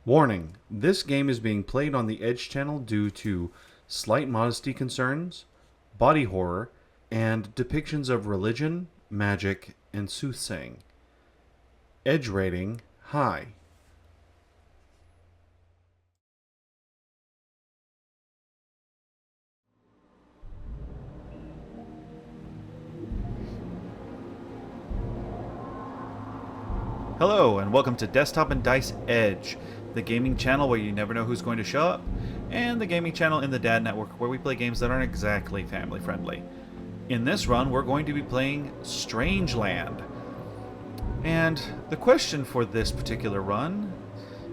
Warning, this game is being played on the Edge channel due to slight modesty concerns, body horror, and depictions of religion, magic, and soothsaying. Edge rating, high. Hello, and welcome to Desktop and Dice Edge, the gaming channel where you never know who's going to show up, and the gaming channel in the Dad Network where we play games that aren't exactly family friendly. In this run, we're going to be playing Strangeland. And the question for this particular run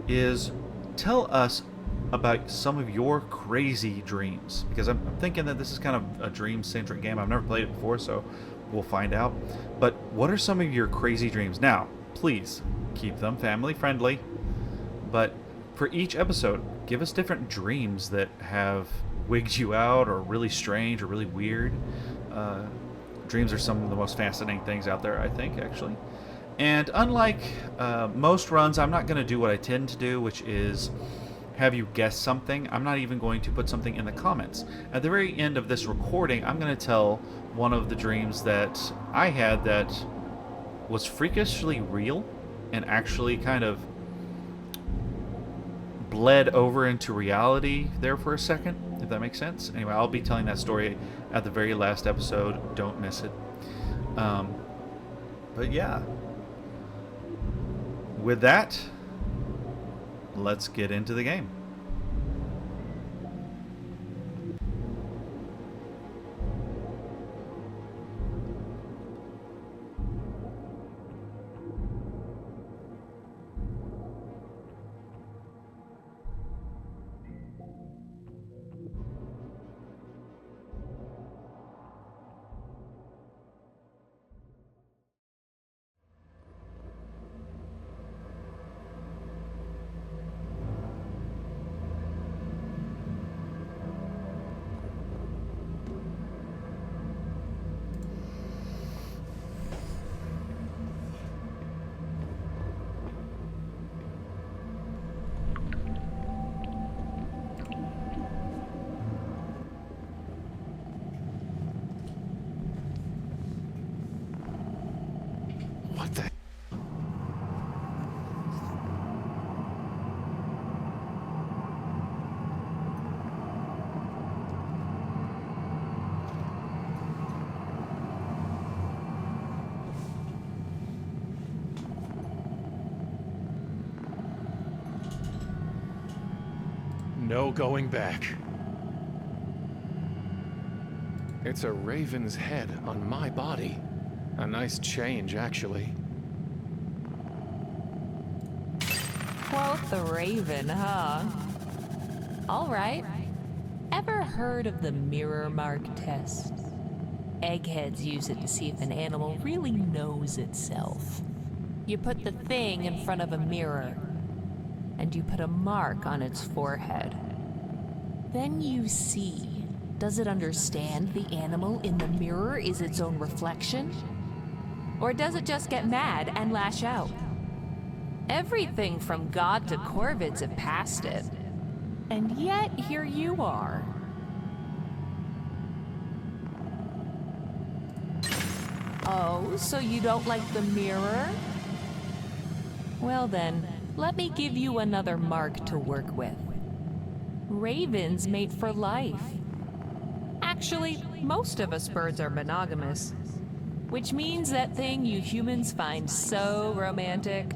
is, tell us about some of your crazy dreams. Because I'm thinking that this is kind of a dream-centric game. I've never played it before, so we'll find out. But what are some of your crazy dreams? Now, please keep them family friendly, but for each episode, give us different dreams that have wigged you out, or really strange, or really weird. Dreams are some of the most fascinating things out there, I think, actually. And unlike most runs, I'm not going to do what I tend to do, which is have you guess something. I'm not even going to put something in the comments. At the very end of this recording, I'm going to tell one of the dreams that I had that was freakishly real and actually kind of bled over into reality there for a second, if that makes sense. Anyway, I'll be telling that story at the very last episode. Don't miss it. But yeah. With that, let's get into the game. What the? No going back. It's a raven's head on my body. A nice change, actually. Quote the raven, huh? All right. Ever heard of the mirror mark test? Eggheads use it to see if an animal really knows itself. You put the thing in front of a mirror, and you put a mark on its forehead. Then you see, does it understand the animal in the mirror is its own reflection? Or does it just get mad and lash out? Everything from God to corvids have passed it. And yet, here you are. Oh, so you don't like the mirror? Well then, let me give you another mark to work with. Ravens mate for life. Actually, most of us birds are monogamous, which means that thing you humans find so romantic.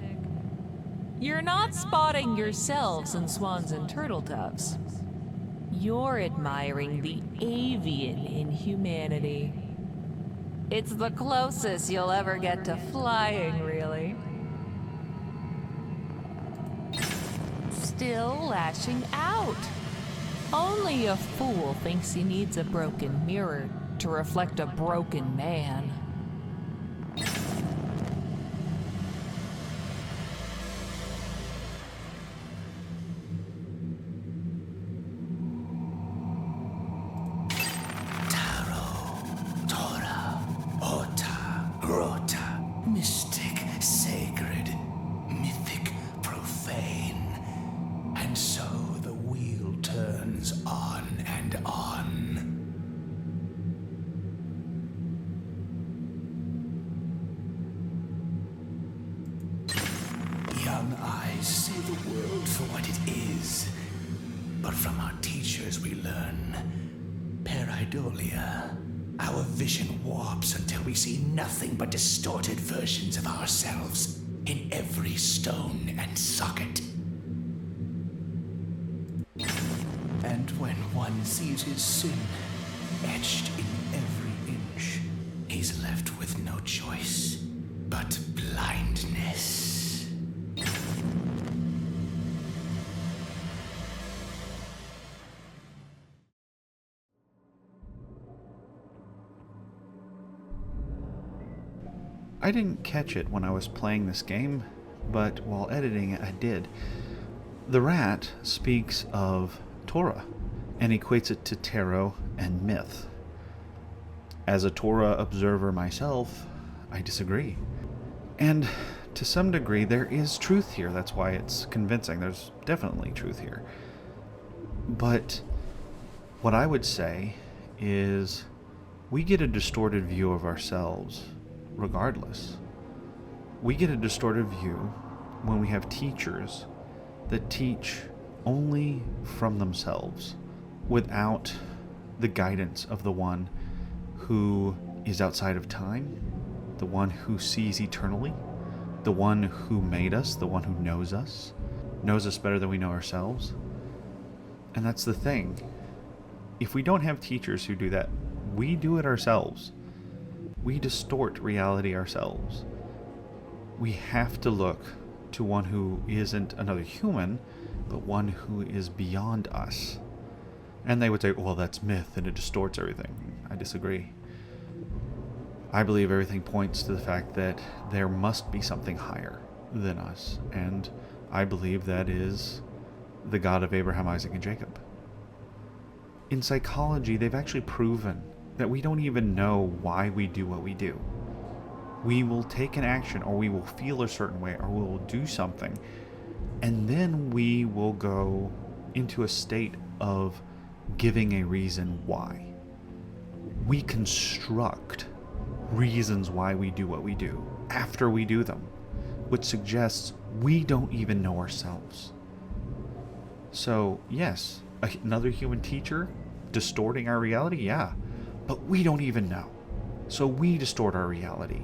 You're not spotting yourselves in swans and turtle doves. You're admiring the avian in humanity. It's the closest you'll ever get to flying, really. Still lashing out. Only a fool thinks he needs a broken mirror to reflect a broken man. Mystic, sacred, mythic, profane. young eyes see the world for what it is. But from our teachers we learn pareidolia. Our vision warps until we see nothing but distorted versions of ourselves in every stone and socket. And when one sees his sin etched in every inch, he's left with no choice but blindness. I didn't catch it when I was playing this game, but while editing it I did. The rat speaks of Torah and equates it to tarot and myth. As a Torah observer myself, I disagree. And to some degree there is truth here, that's why it's convincing. There's definitely truth here. But what I would say is we get a distorted view of ourselves regardless. We get a distorted view when we have teachers that teach only from themselves without the guidance of the one who is outside of time, the one who sees eternally, the one who made us, the one who knows us better than we know ourselves. And that's the thing. If we don't have teachers who do that, we do it ourselves. We distort reality ourselves. We have to look to one who isn't another human, but one who is beyond us. And they would say, well, that's myth and it distorts everything. I disagree. I believe everything points to the fact that there must be something higher than us. And I believe that is the God of Abraham, Isaac, and Jacob. In psychology, they've actually proven that we don't even know why we do what we do. We will take an action, or we will feel a certain way, or we will do something, and then we will go into a state of giving a reason why. We construct reasons why we do what we do after we do them, which suggests we don't even know ourselves. So, yes, another human teacher distorting our reality, yeah, but we don't even know. So we distort our reality.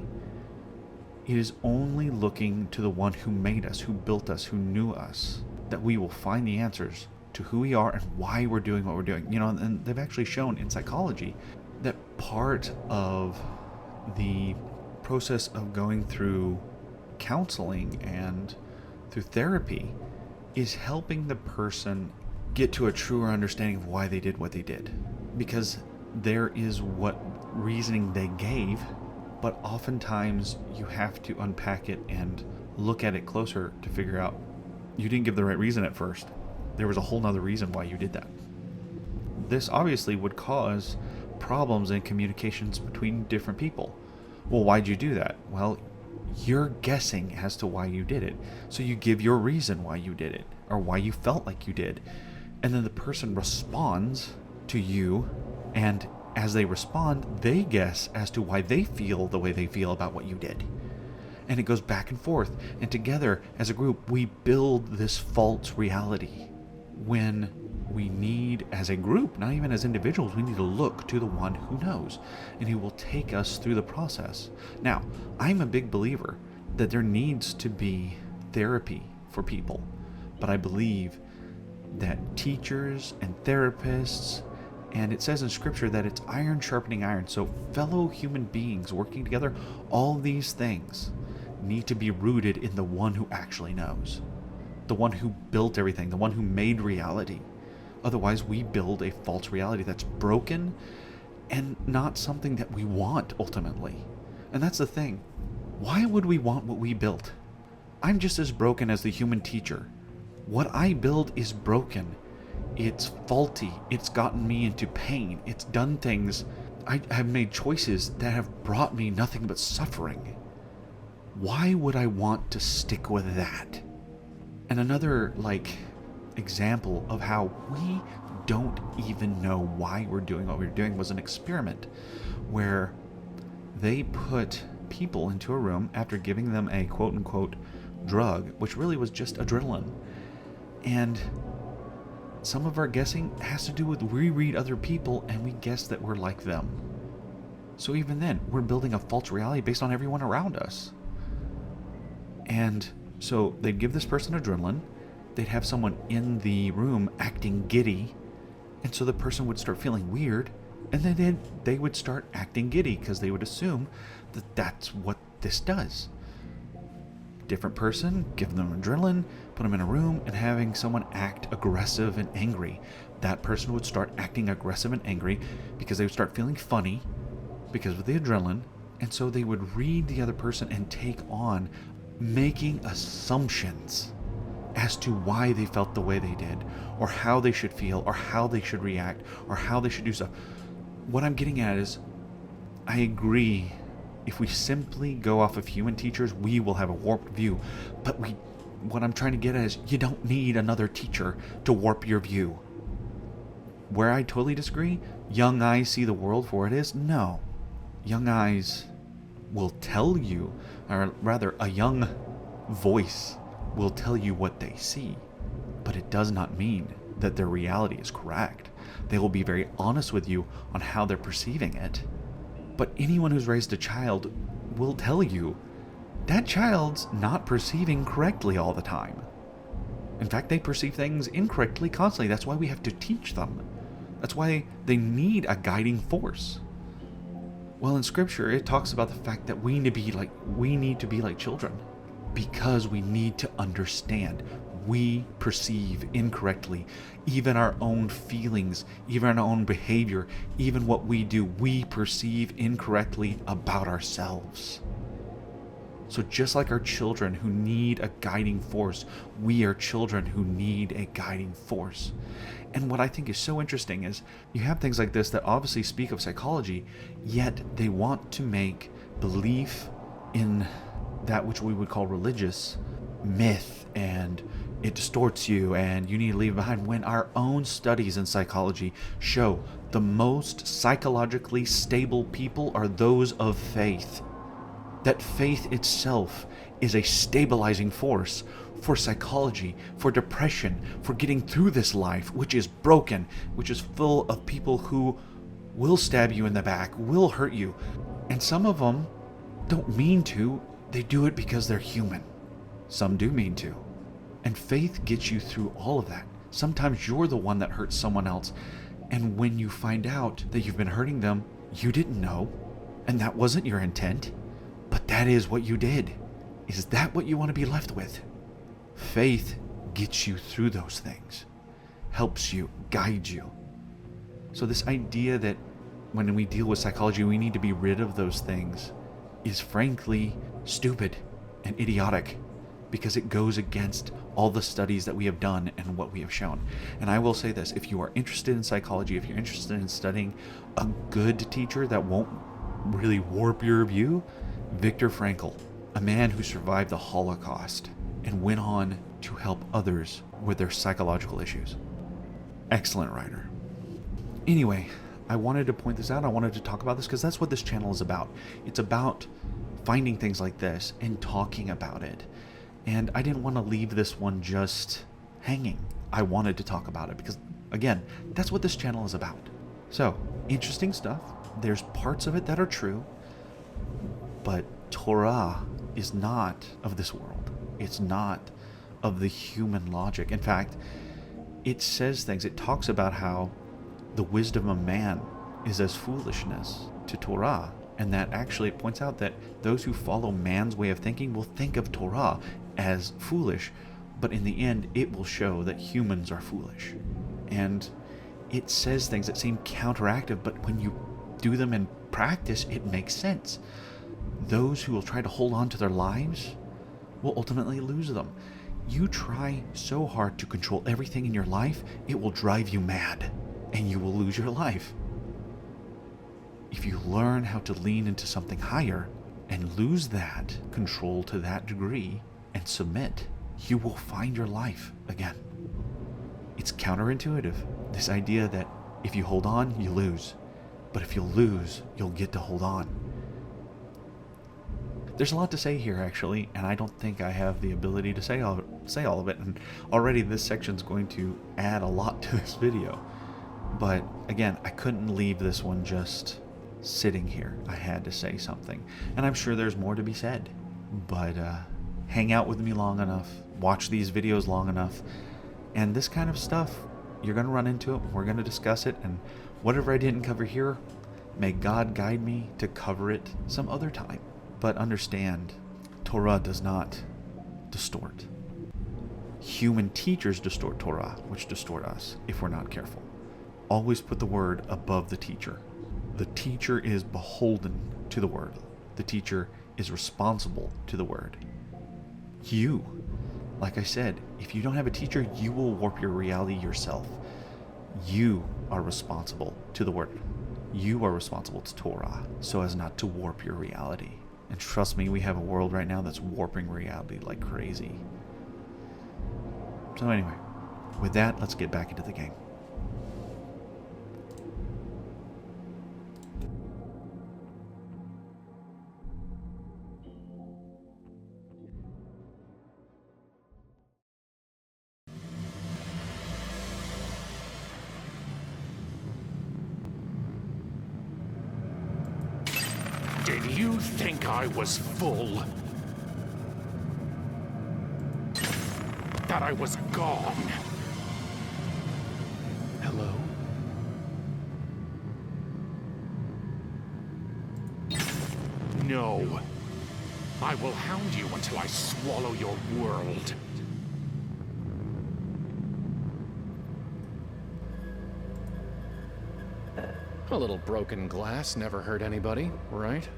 It is only looking to the one who made us, who built us, who knew us, that we will find the answers to who we are and why we're doing what we're doing. You know, and they've actually shown in psychology that part of the process of going through counseling and through therapy is helping the person get to a truer understanding of why they did what they did. Because there is what reasoning they gave, but oftentimes you have to unpack it and look at it closer to figure out you didn't give the right reason at first. There was a whole nother reason why you did that. This obviously would cause problems in communications between different people. Well, why'd you do that? Well, you're guessing as to why you did it. So you give your reason why you did it, or why you felt like you did. And then the person responds to you, and as they respond, they guess as to why they feel the way they feel about what you did. And it goes back and forth, and together as a group we build this false reality, when we need, as a group, not even as individuals, we need to look to the one who knows and who will take us through the process. Now, I'm a big believer that there needs to be therapy for people, but I believe that teachers and therapists, and it says in scripture that it's iron sharpening iron, so fellow human beings working together, all these things need to be rooted in the one who actually knows, the one who built everything, the one who made reality. Otherwise we build a false reality that's broken and not something that we want ultimately. And that's the thing. Why would we want what we built? I'm just as broken as the human teacher. What I build is broken. It's faulty. It's gotten me into pain. It's done things. I have made choices that have brought me nothing but suffering. Why would I want to stick with that? And another, example of how we don't even know why we're doing what we're doing was an experiment where they put people into a room after giving them a quote-unquote drug, which really was just adrenaline. And some of our guessing has to do with we read other people and we guess that we're like them. So even then, we're building a false reality based on everyone around us. And so they'd give this person adrenaline, they'd have someone in the room acting giddy, and so the person would start feeling weird, and then they would start acting giddy because they would assume that that's what this does. Different person, give them adrenaline, put them in a room, and having someone act aggressive and angry. That person would start acting aggressive and angry because they would start feeling funny because of the adrenaline, and so they would read the other person and take on making assumptions as to why they felt the way they did, or how they should feel, or how they should react, or how they should do stuff. What I'm getting at is, I agree, if we simply go off of human teachers, we will have a warped view. But what I'm trying to get at is, you don't need another teacher to warp your view. Where I totally disagree, young eyes see the world for what it is. No. Young eyes will tell you, or rather, a young voice will tell you what they see. But it does not mean that their reality is correct. They will be very honest with you on how they're perceiving it. But anyone who's raised a child will tell you that child's not perceiving correctly all the time. In fact, they perceive things incorrectly constantly. That's why we have to teach them. That's why they need a guiding force. Well, in Scripture, it talks about the fact that we need to be like children because we need to understand. We perceive incorrectly. Even our own feelings, even our own behavior, even what we do, we perceive incorrectly about ourselves. So just like our children who need a guiding force, we are children who need a guiding force. And what I think is so interesting is you have things like this that obviously speak of psychology, yet they want to make belief in that which we would call religious myth, and it distorts you and you need to leave it behind, when our own studies in psychology show the most psychologically stable people are those of faith. That faith itself is a stabilizing force for psychology, for depression, for getting through this life, which is broken, which is full of people who will stab you in the back, will hurt you. And some of them don't mean to, they do it because they're human. Some do mean to. And faith gets you through all of that. Sometimes you're the one that hurts someone else. And when you find out that you've been hurting them, you didn't know. And that wasn't your intent. But that is what you did. Is that what you want to be left with? Faith gets you through those things. Helps you, guides you. So this idea that when we deal with psychology, we need to be rid of those things is frankly stupid and idiotic, because it goes against all the studies that we have done and what we have shown. And I will say this, if you are interested in psychology, if you're interested in studying a good teacher that won't really warp your view, Viktor Frankl, a man who survived the Holocaust and went on to help others with their psychological issues. Excellent writer. Anyway, I wanted to point this out. I wanted to talk about this because that's what this channel is about. It's about finding things like this and talking about it. And I didn't want to leave this one just hanging. I wanted to talk about it because, again, that's what this channel is about. So, interesting stuff. There's parts of it that are true, but Torah is not of this world. It's not of the human logic. In fact, it says things. It talks about how the wisdom of man is as foolishness to Torah. And that actually it points out that those who follow man's way of thinking will think of Torah as foolish, but in the end it will show that humans are foolish. And it says things that seem counteractive, but when you do them in practice, it makes sense. Those who will try to hold on to their lives will ultimately lose them. You try so hard to control everything in your life, it will drive you mad, and you will lose your life. If you learn how to lean into something higher and lose that control to that degree and submit, you will find your life again. It's counterintuitive, this idea that if you hold on, you lose. But if you lose, you'll get to hold on. There's a lot to say here, actually, and I don't think I have the ability to say all of it, and already this section's going to add a lot to this video. But again, I couldn't leave this one just sitting here. I had to say something, and I'm sure there's more to be said. But hang out with me long enough, watch these videos long enough, and this kind of stuff, you're going to run into it, we're going to discuss it, and whatever I didn't cover here, may God guide me to cover it some other time. But understand, Torah does not distort. Human teachers distort Torah, which distort us if we're not careful. Always put the word above the teacher. The teacher is beholden to the word. The teacher is responsible to the word. You, like I said, if you don't have a teacher, you will warp your reality yourself. You are responsible to the word. You are responsible to Torah so as not to warp your reality. And trust me, we have a world right now that's warping reality like crazy. So anyway, with that, let's get back into the game. Did you think I was full? That I was gone? Hello? No. I will hound you until I swallow your world. A little broken glass never hurt anybody, right?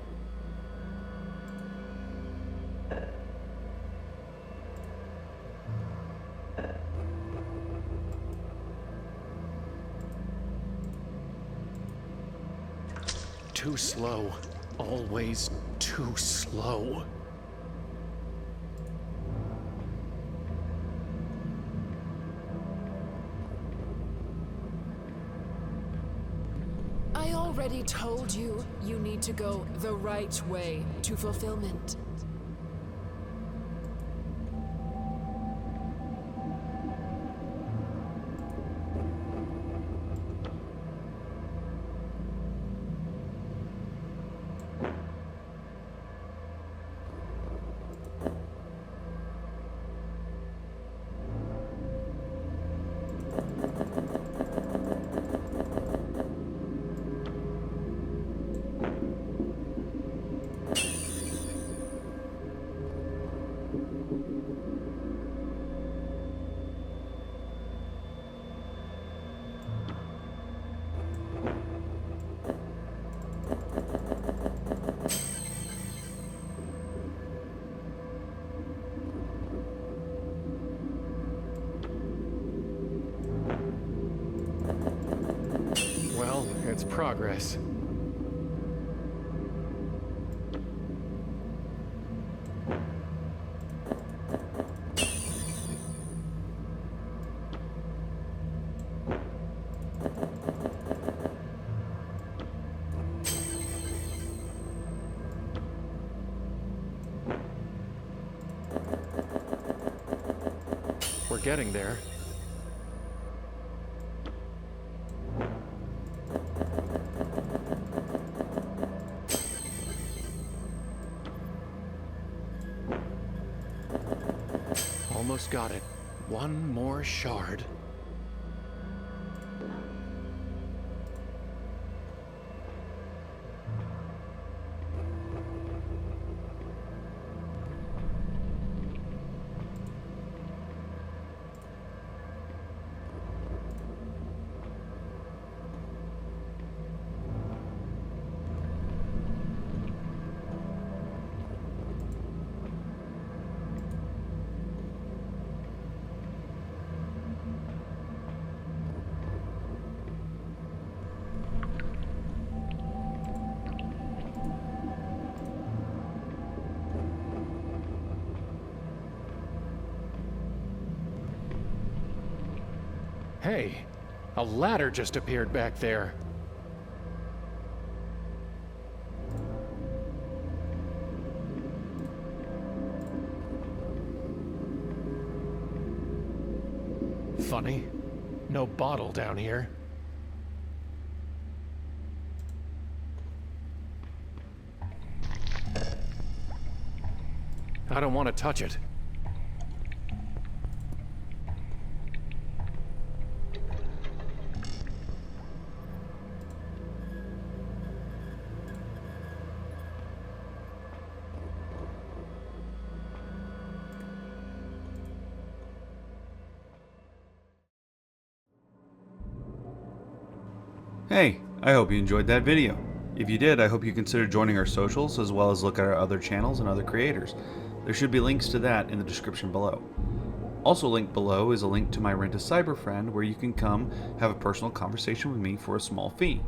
Too slow. Always too slow. I already told you, you need to go the right way to fulfillment. Well, it's progress. We're getting there. Almost got it. One more shard. Hey, a ladder just appeared back there. Funny. No bottle down here. I don't want to touch it. Hey, I hope you enjoyed that video. If you did, I hope you consider joining our socials as well as look at our other channels and other creators. There should be links to that in the description below. Also linked below is a link to my Rent a Cyber friend where you can come have a personal conversation with me for a small fee.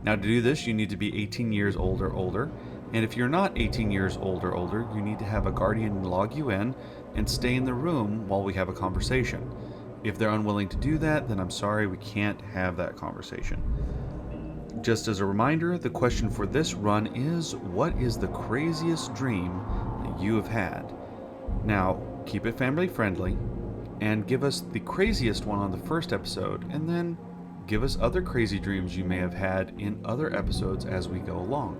Now to do this, you need to be 18 years old or older, and if you're not 18 years old or older, you need to have a guardian log you in and stay in the room while we have a conversation. If they're unwilling to do that, then I'm sorry, we can't have that conversation. Just as a reminder, the question for this run is, what is the craziest dream that you have had? Now, keep it family friendly, and give us the craziest one on the first episode, and then give us other crazy dreams you may have had in other episodes as we go along.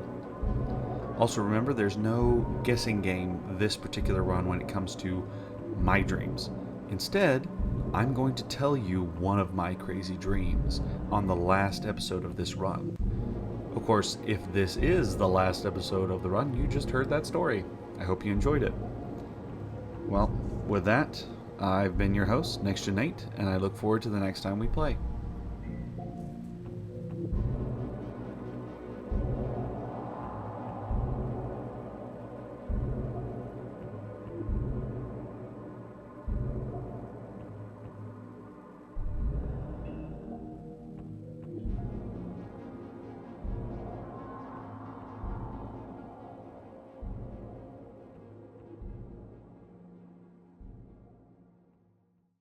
Also remember, there's no guessing game this particular run when it comes to my dreams. Instead, I'm going to tell you one of my crazy dreams on the last episode of this run. Of course, if this is the last episode of the run, you just heard that story. I hope you enjoyed it. Well, with that, I've been your host, Next Gen Nate, and I look forward to the next time we play.